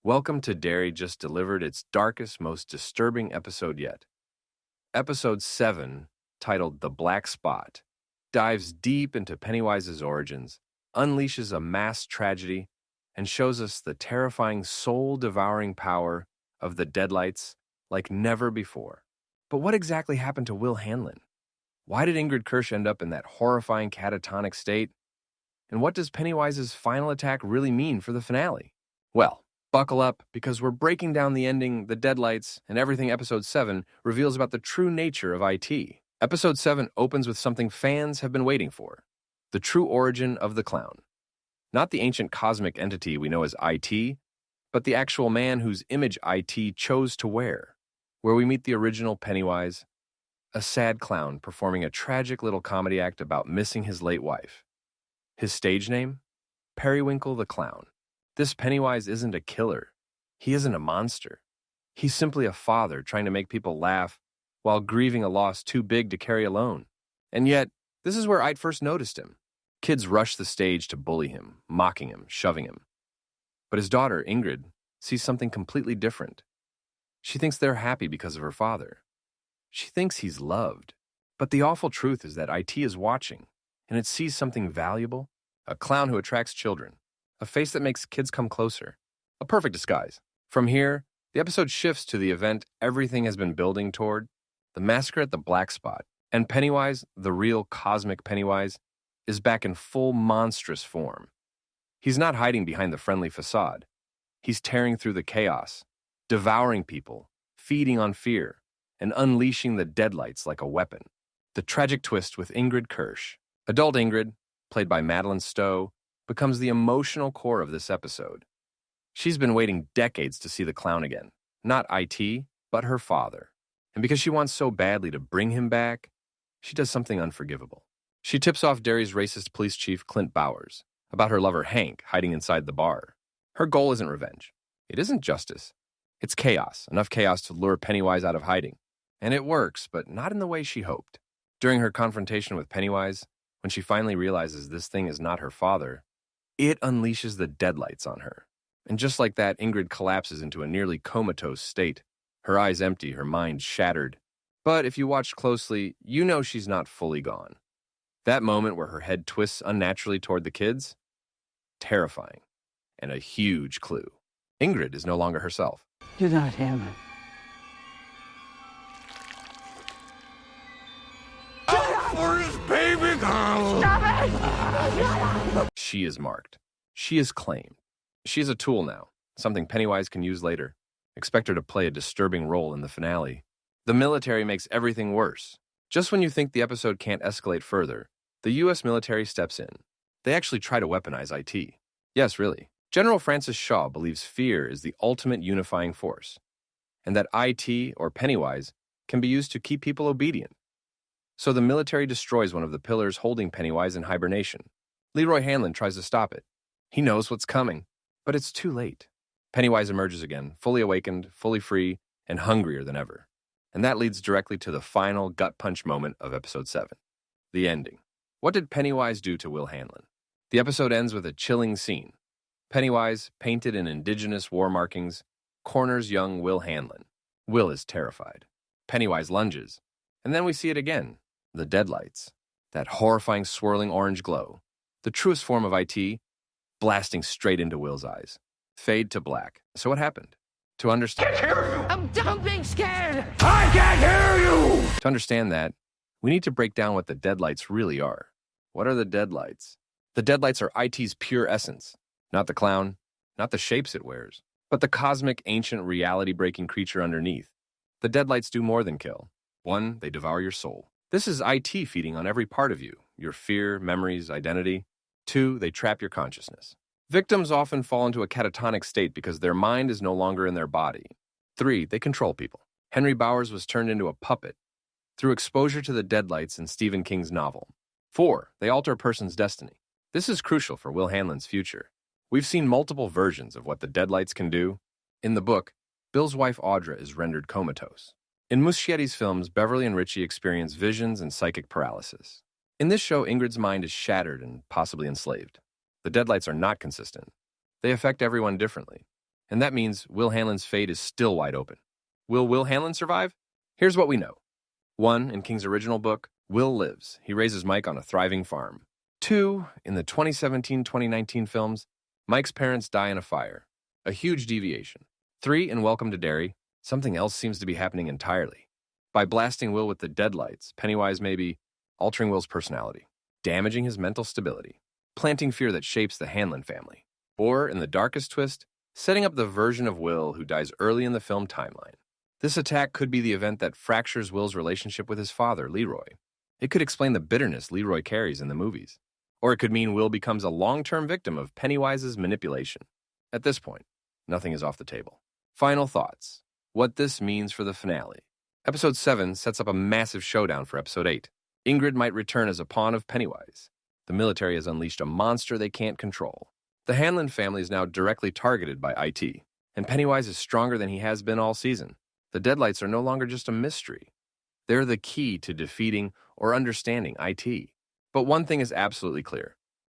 Welcome to Derry just delivered its darkest, most disturbing episode yet. Episode 7, titled The Black Spot, dives deep into Pennywise's origins, unleashes a mass tragedy, and shows us the terrifying soul-devouring power of the Deadlights like never before. But what exactly happened to Will Hanlon? Why did Ingrid Kersh end up in that horrifying catatonic state? And what does Pennywise's final attack really mean for the finale? Well, buckle up, because we're breaking down the ending, the Deadlights, and everything Episode 7 reveals about the true nature of IT. Episode 7 opens with something fans have been waiting for: the true origin of the clown. Not the ancient cosmic entity we know as IT, but the actual man whose image IT chose to wear, where we meet the original Pennywise, a sad clown performing a tragic little comedy act about missing his late wife. His stage name? Periwinkle the Clown. This Pennywise isn't a killer. He isn't a monster. He's simply a father trying to make people laugh while grieving a loss too big to carry alone. And yet, this is where I'd first noticed him. Kids rush the stage to bully him, mocking him, shoving him. But his daughter, Ingrid, sees something completely different. She thinks they're happy because of her father. She thinks he's loved. But the awful truth is that IT is watching, and it sees something valuable: a clown who attracts children, a face that makes kids come closer, a perfect disguise. From here, the episode shifts to the event everything has been building toward: the massacre at the Black Spot. And Pennywise, the real cosmic Pennywise, is back in full monstrous form. He's not hiding behind the friendly facade. He's tearing through the chaos, devouring people, feeding on fear, and unleashing the Deadlights like a weapon. The tragic twist with Ingrid Kersh. Adult Ingrid, played by Madeline Stowe, becomes the emotional core of this episode. She's been waiting decades to see the clown again. Not IT, but her father. And because she wants so badly to bring him back, she does something unforgivable. She tips off Derry's racist police chief, Clint Bowers, about her lover Hank hiding inside the bar. Her goal isn't revenge. It isn't justice. It's chaos, enough chaos to lure Pennywise out of hiding. And it works, but not in the way she hoped. During her confrontation with Pennywise, when she finally realizes this thing is not her father, it unleashes the Deadlights on her. And just like that, Ingrid collapses into a nearly comatose state, her eyes empty, her mind shattered. But if you watch closely, you know she's not fully gone. That moment where her head twists unnaturally toward the kids? Terrifying. And a huge clue. Ingrid is no longer herself. You're not him. For his baby girl! Stop it! She is marked. She is claimed. She is a tool now, something Pennywise can use later. Expect her to play a disturbing role in the finale. The military makes everything worse. Just when you think the episode can't escalate further, the U.S. military steps in. They actually try to weaponize IT. Yes, really. General Francis Shaw believes fear is the ultimate unifying force, and that IT, or Pennywise, can be used to keep people obedient. So the military destroys one of the pillars holding Pennywise in hibernation. Leroy Hanlon tries to stop it. He knows what's coming, but it's too late. Pennywise emerges again, fully awakened, fully free, and hungrier than ever. And that leads directly to the final gut punch moment of Episode 7, the ending. What did Pennywise do to Will Hanlon? The episode ends with a chilling scene. Pennywise, painted in indigenous war markings, corners young Will Hanlon. Will is terrified. Pennywise lunges, and then we see it again. The Deadlights, that horrifying swirling orange glow, the truest form of IT, blasting straight into Will's eyes. Fade to black. So what happened? To understand... I can't hear you! I'm done being scared! I can't hear you! To understand that, we need to break down what the Deadlights really are. What are the Deadlights? The Deadlights are IT's pure essence. Not the clown, not the shapes it wears, but the cosmic, ancient, reality-breaking creature underneath. The Deadlights do more than kill. 1, they devour your soul. This is IT feeding on every part of you, your fear, memories, identity. 2, they trap your consciousness. Victims often fall into a catatonic state because their mind is no longer in their body. 3, they control people. Henry Bowers was turned into a puppet through exposure to the Deadlights in Stephen King's novel. 4, they alter a person's destiny. This is crucial for Will Hanlon's future. We've seen multiple versions of what the Deadlights can do. In the book, Bill's wife Audra is rendered comatose. In Muschietti's films, Beverly and Richie experience visions and psychic paralysis. In this show, Ingrid's mind is shattered and possibly enslaved. The Deadlights are not consistent. They affect everyone differently. And that means Will Hanlon's fate is still wide open. Will Will Hanlon survive? Here's what we know. 1. In King's original book, Will lives. He raises Mike on a thriving farm. 2. In the 2017-2019 films, Mike's parents die in a fire. A huge deviation. 3. In Welcome to Derry, something else seems to be happening entirely. By blasting Will with the Deadlights, Pennywise may be altering Will's personality, damaging his mental stability, planting fear that shapes the Hanlon family. Or, in the darkest twist, setting up the version of Will who dies early in the film timeline. This attack could be the event that fractures Will's relationship with his father, Leroy. It could explain the bitterness Leroy carries in the movies. Or it could mean Will becomes a long-term victim of Pennywise's manipulation. At this point, nothing is off the table. Final thoughts. What this means for the finale. Episode 7 sets up a massive showdown for Episode 8. Ingrid might return as a pawn of Pennywise. The military has unleashed a monster they can't control. The Hanlon family is now directly targeted by IT, and Pennywise is stronger than he has been all season. The Deadlights are no longer just a mystery. They're the key to defeating or understanding IT. But one thing is absolutely clear.